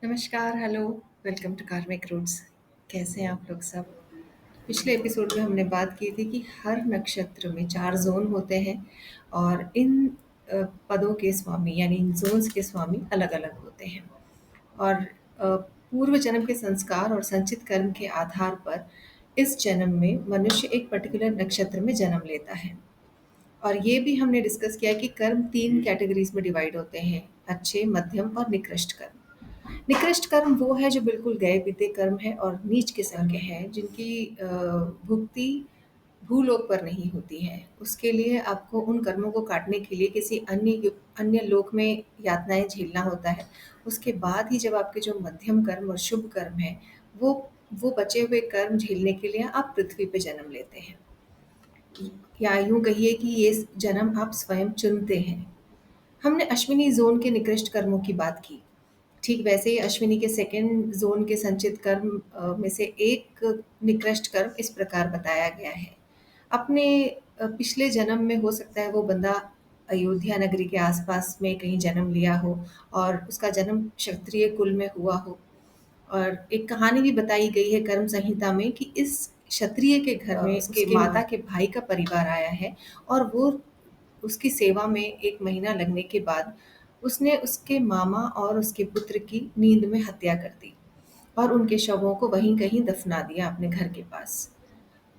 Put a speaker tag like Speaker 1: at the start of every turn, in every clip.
Speaker 1: नमस्कार, hello, welcome to कार्मिक roots. कैसे हैं आप लोग सब? पिछले एपिसोड में हमने बात की थी कि हर नक्षत्र में 4 ज़ोन होते हैं और इन पदों के स्वामी यानी इन ज़ोन्स के स्वामी अलग-अलग होते हैं। और पूर्व जन्म के संस्कार और संचित कर्म के आधार पर इस जन्म में मनुष्य एक पर्टिकुलर नक्षत्र में जन्म लेता है। और ये भी हमने डिस्कस किया कि कर्म 3 कैटेगरीज़ में डिवाइड होते हैं, अच्छे, मध्यम और निकृष्ट कर्म। निकृष्ट कर्म वो है जो बिल्कुल गए बीते कर्म है और नीच किस्म के हैं जिनकी भुगती भूलोक पर नहीं होती है। उसके लिए आपको उन कर्मों को काटने के लिए किसी अन्य लोक में यातनाएं झेलना होता है। उसके बाद ही जब आपके जो मध्यम कर्म और शुभ कर्म है वो वो बचे हुए कर्म झेलने के लिए आप पृथ्वी पे जन्म लेते हैं, या यूं कहिए कि ये जन्म आप स्वयं चुनते हैं। हमने अश्विनी जोन के निकृष्ट कर्मों की बात की। ठीक वैसे ही अश्विनी के सेकंड जोन के संचित कर्म में से एक निकृष्ट कर्म इस प्रकार बताया गया है। अपने पिछले जन्म में हो सकता है वो बंदा अयोध्या नगरी के आसपास में कहीं जन्म लिया हो और उसका जन्म क्षत्रिय कुल में हुआ हो। और एक कहानी भी बताई गई है कर्म संहिता में कि इस क्षत्रिय के घर में उसके माता के भाई का परिवार आया है और वो उसकी सेवा में 1 महीना लगने के बाद उसने उसके मामा और उसके पुत्र की नींद में हत्या कर दी और उनके शवों को वहीं कहीं दफना दिया अपने घर के पास।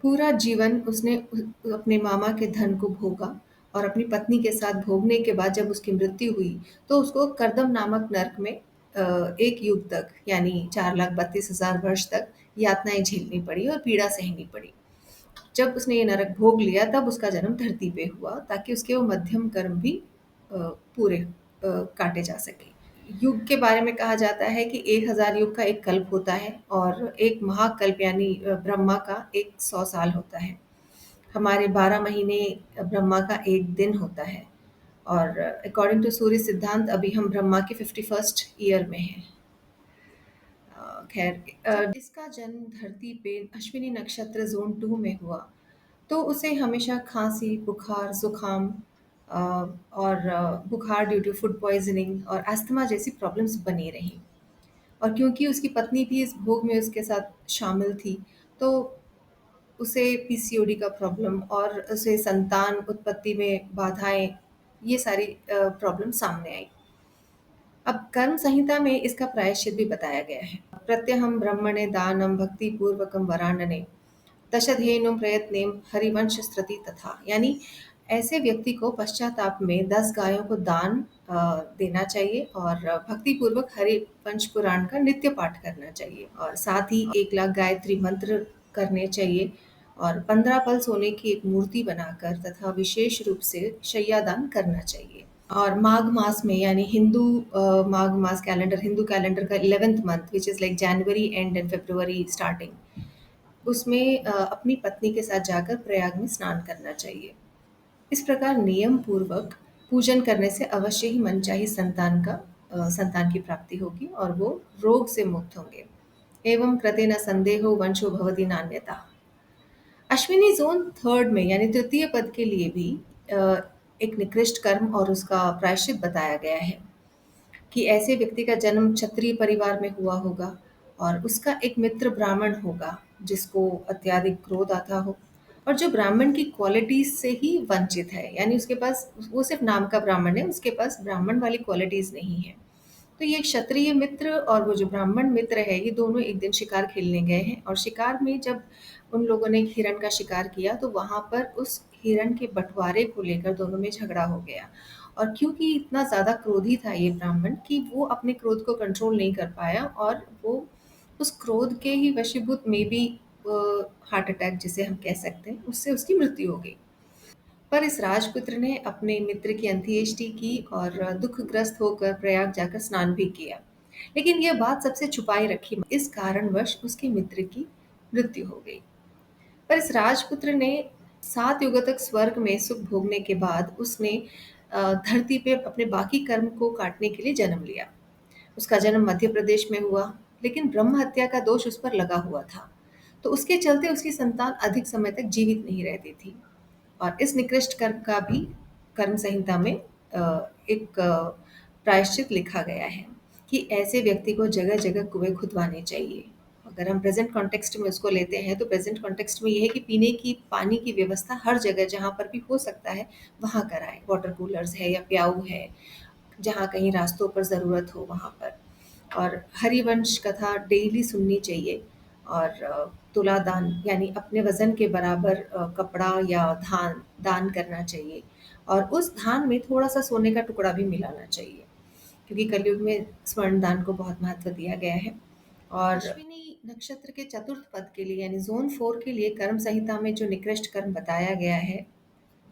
Speaker 1: पूरा जीवन उसने अपने मामा के धन को भोगा और अपनी पत्नी के साथ भोगने के बाद जब उसकी मृत्यु हुई तो उसको करदम नामक नरक में 1 युग तक यानी 4,32,000 वर्ष तक यातनाएं झेलनी पड़ी और पीड़ा सहनी पड़ी। जब उसने ये नरक भोग लिया तब उसका जन्म धरती पे हुआ ताकि उसके वो मध्यम कर्म भी पूरे काटे जा सके। युग के बारे में कहा जाता है कि 1000 युग का एक कल्प होता है और एक महाकल्प यानी ब्रह्मा का एक 100 साल होता है। हमारे 12 महीने ब्रह्मा का एक दिन होता है और अकॉर्डिंग टू सूर्य सिद्धांत अभी हम ब्रह्मा के 51st ईयर में हैं। खैर, जब इसका जन्म धरती पे अश्विनी नक्षत्र ज़ोन 2 में हुआ तो उसे हमेशा खांसी, बुखार, ज़ुकाम और बुखार ड्यू टू फूड पॉइज़निंग और अस्थमा जैसी प्रॉब्लम्स बनी रहीं। और क्योंकि उसकी पत्नी भी इस भोग में उसके साथ शामिल थी, तो उसे पीसीओडी का प्रॉब्लम और उसे संतान उत्पत्ति में बाधाएँ, ये सारी प्रॉब्लम सामने आई। अब कर्म संहिता में इसका प्रायश्चित भी बताया गया है। प्रत्यहं ब्रह्मणे दानं भक्तिपूर्वकं वरानने दशधेनुं प्रयत्नें हरिवंश स्त्रति तथा, यानी ऐसे व्यक्ति को पश्चाताप में 10 गायों को दान देना चाहिए और भक्तिपूर्वक हरिवंश पुराण का नित्य पाठ करना चाहिए और साथ ही 1 लाख गायत्री मंत्र करने चाहिए और 15 पल सोने की एक मूर्ति बनाकर तथा विशेष रूप से शय्यादान करना चाहिए। और माघ मास में यानी माघ मास कैलेंडर हिंदू कैलेंडर का 11th month which is like January and and February starting, उसमें अपनी पत्नी के साथ जाकर प्रयाग में स्नान करना चाहिए। इस प्रकार नियम पूर्वक पूजन करने से अवश्य ही मनचाही संतान की प्राप्ति होगी और वो रोग से मुक्त होंगे। एवं कृते न संदेहो वंशो भवति नान्यथा। अश्विनी ज़ोन 3rd में यानी तृतीय पद के लिए भी अ, एक निकृष्ट कर्म और उसका प्रायश्चित बताया गया है कि ऐसे व्यक्ति का जन्म क्षत्रिय परिवार में हुआ होगा और उसका एक मित्र ब्राह्मण होगा जिसको अत्यधिक क्रोध आता हो और जो ब्राह्मण की क्वालिटीज से ही वंचित है, यानी उसके पास वो सिर्फ नाम का ब्राह्मण है, उसके पास ब्राह्मण वाली क्वालिटीज नहीं है। तो ये क्षत्रिय मित्र और वो जो ब्राह्मण मित्र है ये दोनों एक दिन शिकार खेलने गए हैं और शिकार में जब उन लोगों ने एक हिरण का शिकार किया तो वहां पर उस हिरण के बंटवारे को लेकर दोनों में झगड़ा हो गया। और क्योंकि इतना ज़्यादा क्रोधी था ये ब्राह्मण कि वो अपने क्रोध को कंट्रोल नहीं कर पाया और वो उस क्रोध के ही वशीभूत में भी हार्ट अटैक जिसे हम कह सकते हैं उससे उसकी मृत्यु हो गई। पर इस राजपुत्र ने अपने मित्र की अंत्येष्टि की और दुखग्रस्त होकर प्रयाग जाकर स्नान भी किया। लेकिन यह बात सबसे छुपाई रखी, इस कारणवश उसके मित्र की मृत्यु हो गई। पर इस राजपुत्र ने 7 युगों तक स्वर्ग में सुख भोगने के बाद उसने धरती पे अपने बाकी कर्म को काटने के लिए जन्म लिया। उसका जन्म मध्य प्रदेश में हुआ, लेकिन ब्रह्म हत्या का दोष उस पर लगा हुआ था। तो उसके चलते उसकी संतान अधिक समय तक जीवित नहीं रहती थी। और इस निकृष्ट कर्म का भी कर्म संहिता में एक प्रायश्चित लिखा गया है कि ऐसे व्यक्ति को जगह-जगह कुएँ खुदवाने चाहिए। अगर हम प्रेज़ेंट कॉन्टेक्स्ट में उसको लेते हैं, तो प्रेज़ेंट कॉन्टेक्स्ट में ये है कि पीने की पानी की व्यवस्था हर जगह जहाँ पर भी हो सकता है, वहाँ कराएँ। वाटर कूलर्स है या प्याऊ है, जहाँ कहीं रास्तों पर ज़रूरत हो वहाँ पर। और हरिवंश कथा डेली सुननी चाहिए और तुला दान यानी अपने वज़न के बराबर कपड़ा या धान दान करना चाहिए और उस धान में थोड़ा-सा सोने का टुकड़ा भी मिलाना चाहिए। क्योंकि कलयुग में स्वर्ण दान को बहुत महत्व दिया गया है। और अश्विनी नक्षत्र के चतुर्थ पद के लिए यानी ज़ोन 4 के लिए कर्म संहिता में जो निकृष्ट कर्म बताया गया है,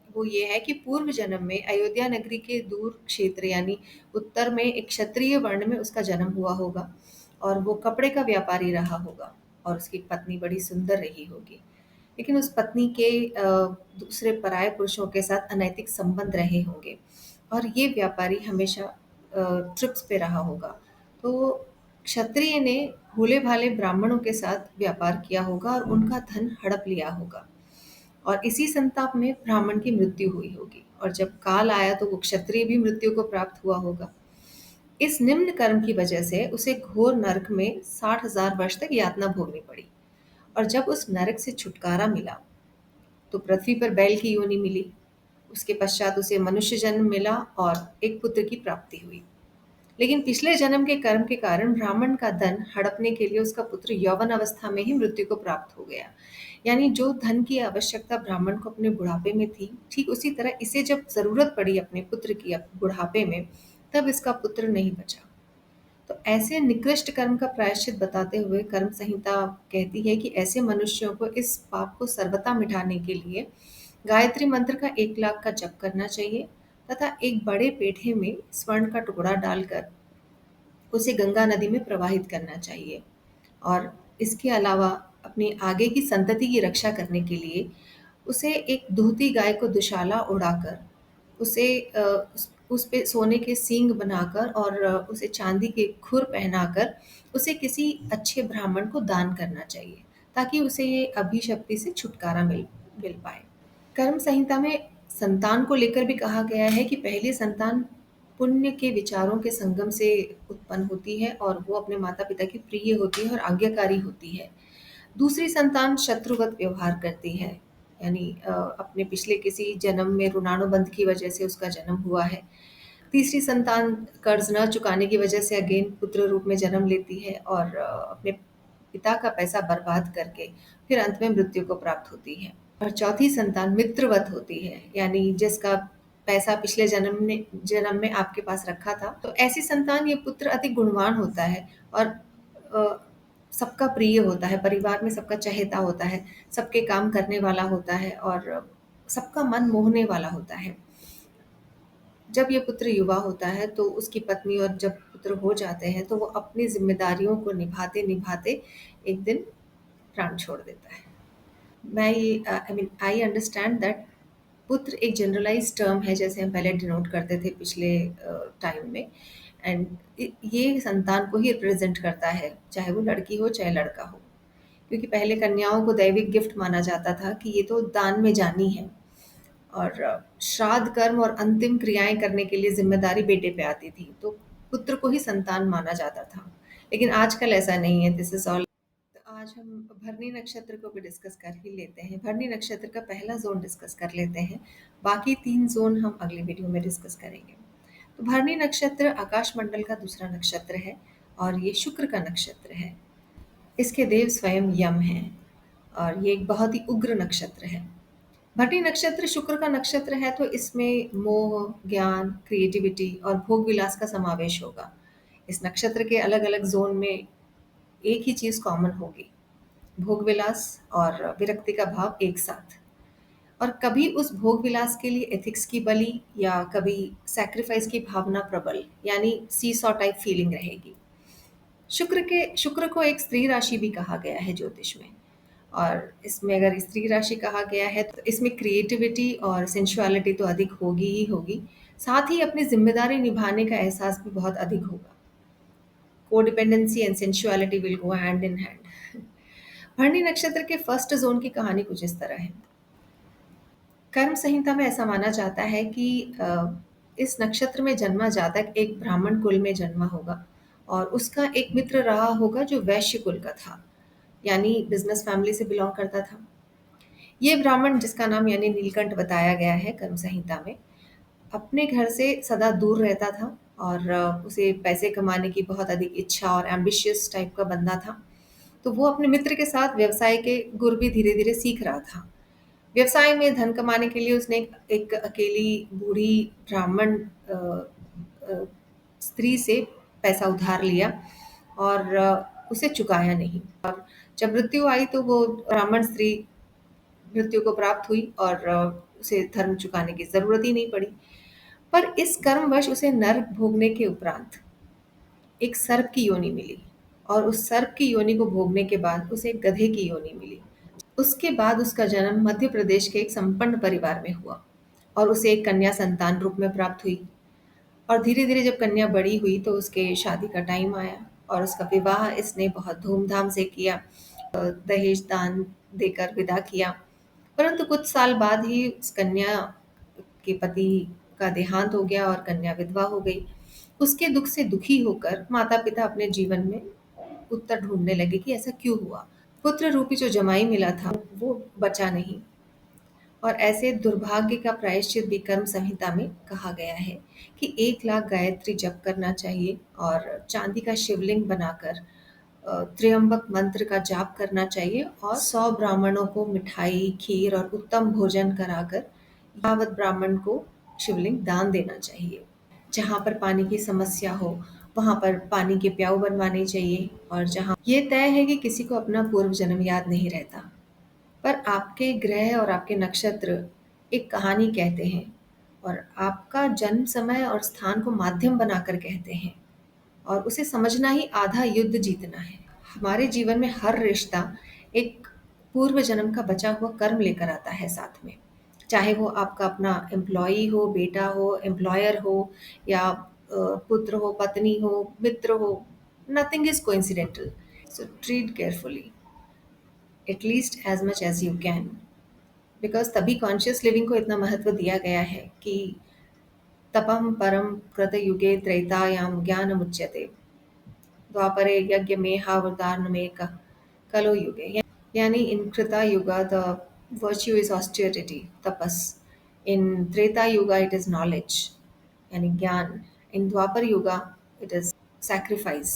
Speaker 1: वो ये है कि पूर्व जन्म में अयोध्या नगरी के दूर क्षेत्र यानी उत्तर में एक क्षत्रिय वर्ण में उसका जन्म हुआ होगा और वो कपड़े का व्यापारी रहा होगा और उसकी पत्नी बड़ी सुंदर रही होगी। लेकिन उस पत्नी के दूसरे पराये पुरुषों के साथ अनैतिक संबंध रहे होंगे और ये व्यापारी हमेशा ट्रिप्स पे रहा होगा। तो क्षत्रिय ने भोले-भाले ब्राह्मणों के साथ व्यापार किया होगा और उनका धन हड़प लिया होगा और इसी संताप में ब्राह्मण की मृत्यु हुई होगी और जब काल आया तो वो क्षत्रिय भी मृत्यु को प्राप्त हुआ होगा। इस निम्न कर्म की वजह से उसे घोर नरक में 60,000 वर्ष तक यातना भोगनी पड़ी और जब उस नरक से छुटकारा मिला तो पृथ्वी पर बैल की योनि मिली। उसके पश्चात उसे मनुष्य जन्म मिला और एक पुत्र की प्राप्ति हुई। लेकिन पिछले जन्म के कर्म के कारण ब्राह्मण का धन हड़पने के लिए उसका पुत्र यौवन अवस्था में ही मृत्यु को प्राप्त हो गया। यानी जो धन की आवश्यकता ब्राह्मण को अपने बुढ़ापे में थी, ठीक उसी तरह इसे जब ज़रूरत पड़ी अपने पुत्र की बुढ़ापे में, तब इसका पुत्र नहीं बचा। तो ऐसे निकृष्ट कर्म का प्रायश्चित बताते हुए कर्म संहिता कहती है कि ऐसे मनुष्यों को इस पाप को सर्वथा मिटाने के लिए गायत्री मंत्र का 1 लाख का जप करना चाहिए तथा एक बड़े पेठे में स्वर्ण का टुकड़ा डालकर उसे गंगा नदी में प्रवाहित करना चाहिए और इसके अलावा अपनी आगे की संतति की रक्षा करने के लिए उसे एक दूहती गाय को दुशाला उड़ाकर उसे उस पे सोने के सींग बनाकर और उसे चांदी के खुर पहनाकर उसे किसी अच्छे ब्राह्मण को दान करना चाहिए ताकि उसे ये अभिशप्ति से छुटकारा मिल पाए। कर्म संहिता में संतान को लेकर भी कहा गया है कि पहली संतान पुण्य के विचारों के संगम से उत्पन्न होती है और वो अपने माता पिता की प्रिय होती है और आज्ञाकारी होती है। दूसरी संतान शत्रुवत व्यवहार करती है यानी अपने पिछले किसी जन्म में ऋणानुबंध की वजह से उसका जन्म हुआ है। तीसरी संतान कर्ज न चुकाने की वजह से अगेन पुत्र रूप में जन्म लेती है और अपने पिता का पैसा बर्बाद करके फिर अंत में मृत्यु को प्राप्त होती है। और चौथी संतान मित्रवत होती है यानी जिसका पैसा पिछले जन्म में आपके पास रखा था। तो ऐसी संतान ये पुत्र अति गुणवान होता है और अ, सबका प्रिय होता है, परिवार में सबका चहेता होता है, सबके काम करने वाला होता है और सबका मन मोहने वाला होता है। जब ये पुत्र युवा होता है तो उसकी पत्नी और जब पुत्र हो जाते हैं तो वो अपनी ज़िम्मेदारियों को निभाते-निभाते एक दिन प्राण छोड़ देता है। मैं ये I mean I understand that पुत्र एक जनरलाइज़्ड टर्म है जैसे हम पहले डिनोट करते थे पिछले टाइम में एंड ये संतान को ही रिप्रेज़ेंट करता है, चाहे वो लड़की हो चाहे लड़का हो। क्योंकि पहले कन्याओं को दैविक गिफ्ट माना जाता था कि ये तो दान में जानी है और श्राद्ध कर्म और अंतिम क्रियाएँ करने के लिए ज़िम्मेदारी बेटे पे आती थी, तो पुत्र को ही संतान माना जाता था। लेकिन आजकल ऐसा नहीं है, दिस इज़ ऑल। तो आज हम भरनी नक्षत्र को भी डिस्कस कर ही लेते हैं। भरनी नक्षत्र का पहला ज़ोन डिस्कस कर लेते हैं, बाकी 3 ज़ोन हम अगली वीडियो में डिस्कस करेंगे। तो भरनी नक्षत्र आकाश मंडल का दूसरा नक्षत्र है और ये शुक्र का नक्षत्र है। इसके देव स्वयं यम हैं और ये एक बहुत ही उग्र नक्षत्र है। भट्टी नक्षत्र शुक्र का नक्षत्र है तो इसमें मोह, ज्ञान, क्रिएटिविटी और भोग विलास का समावेश होगा। इस नक्षत्र के अलग-अलग ज़ोन में एक ही चीज़ कॉमन होगी, भोग विलास और विरक्ति का भाव एक साथ। और कभी उस भोग विलास के लिए एथिक्स की बलि या कभी सैक्रिफाइस की भावना प्रबल यानी सीसॉ टाइप फीलिंग रहेगी। शुक्र को एक स्त्री राशि भी कहा गया है ज्योतिष में और इसमें अगर स्त्री राशि कहा गया है तो इसमें क्रिएटिविटी और सेंसुअलिटी तो अधिक होगी ही होगी, साथ ही अपनी ज़िम्मेदारी निभाने का एहसास भी बहुत अधिक होगा। Codependency and sensuality will go hand in hand. भरणी नक्षत्र के फर्स्ट ज़ोन की कहानी कुछ इस तरह है। कर्म संहिता में ऐसा माना जाता है कि इस नक्षत्र में जन्मा जातक एक ब्राह्मण कुल में जन्मा होगा और उसका एक मित्र रहा होगा जो वैश्य कुल का था, यानी बिजनेस फैमिली से बिलोंग करता था। ये ब्राह्मण, जिसका नाम यानी नीलकंठ बताया गया है कर्म संहिता में, अपने घर से सदा दूर रहता था और उसे पैसे कमाने की बहुत अधिक इच्छा और एम्बिशियस टाइप का बंदा था। तो वो अपने मित्र के साथ व्यवसाय के गुर भी धीरे धीरे सीख रहा था। व्यवसाय में धन कमाने के लिए उसने एक अकेली बूढ़ी ब्राह्मण अ, स्त्री से पैसा उधार लिया और उसे चुकाया नहीं। जब मृत्यु आई तो वो ब्राह्मण स्त्री मृत्यु को प्राप्त हुई और उसे धर्म चुकाने की जरूरत ही नहीं पड़ी। पर इस कर्मवश उसे नर्क भोगने के उपरांत एक सर्प की योनि मिली, और उस सर्प की योनि को भोगने के बाद उसे एक गधे की योनि मिली। उसके बाद उसका जन्म मध्य प्रदेश के एक संपन्न परिवार में हुआ और उसे एक कन्या संतान रूप में प्राप्त हुई। और धीरे धीरे जब कन्या बड़ी हुई तो उसके शादी का टाइम आया और उसका विवाह इसने बहुत धूमधाम से किया, दहेज दान देकर विदा किया। परंतु कुछ साल बाद ही उस कन्या के पति का देहांत हो गया और कन्या विधवा हो गई। उसके दुख से दुखी होकर माता पिता अपने जीवन में उत्तर ढूंढने लगे कि ऐसा क्यों हुआ। पुत्र रूपी जो जमाई मिला था वो बचा नहीं, और ऐसे दुर्भाग्य का प्रायश्चित भी कर्म संहिता में कहा गया है कि 1 लाख गायत्री जप करना चाहिए और चांदी का शिवलिंग बनाकर त्र्यंबक मंत्र का जाप करना चाहिए और 100 ब्राह्मणों को मिठाई, खीर और उत्तम भोजन कराकर यावत ब्राह्मण को शिवलिंग दान देना चाहिए। जहाँ पर पानी की समस्या हो वहाँ पर पानी के प्याऊ बनवाने चाहिए, और जहाँ ये तय है कि किसी को अपना पूर्व जन्म याद नहीं रहता, पर आपके ग्रह और आपके नक्षत्र एक कहानी कहते हैं, और आपका जन्म समय और स्थान को माध्यम बनाकर कहते हैं, और उसे समझना ही आधा युद्ध जीतना है। हमारे जीवन में हर रिश्ता एक पूर्व जन्म का बचा हुआ कर्म लेकर आता है साथ में। चाहे वो आपका अपना एम्प्लॉई हो, बेटा हो, एम्प्लॉयर हो, या पुत्र हो, पत्नी हो, मित्र हो, nothing is coincidental. So treat carefully, at least as much as you can, because तभी कॉन्शियस लिविंग को इतना महत्व दिया गया है कि तपम परम कृत युगे त्रेतायाम ज्ञान मुच्यते, द्वापरे यज्ञ में हावतारण में कलो युगे। यानी इन कृता युगा the virtue is austerity, tapas. In Treta Yuga it is knowledge, यानी ज्ञान. In Dwapar Yuga it is sacrifice,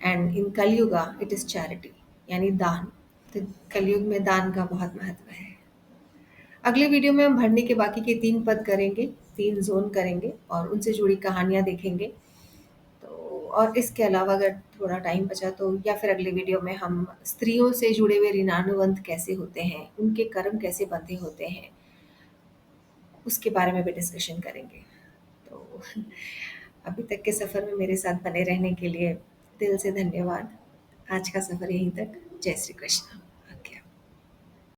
Speaker 1: and in Kali Yuga it is charity, यानी दान. तो कलयुग में दान का बहुत महत्व है। अगले वीडियो में हम भरने के बाकी के 3 पद करेंगे, 3 जोन करेंगे और उनसे जुड़ी कहानियाँ देखेंगे। तो और इसके अलावा अगर थोड़ा टाइम बचा तो, या फिर अगले वीडियो में हम स्त्रियों से जुड़े हुए ऋणानुबंध कैसे होते हैं, उनके कर्म कैसे बंधे होते हैं, उसके बारे में भी डिस्कशन करेंगे। तो अभी तक के सफ़र में मेरे साथ बने रहने के लिए दिल से धन्यवाद। आज का सफ़र यहीं तक। जय श्री कृष्ण।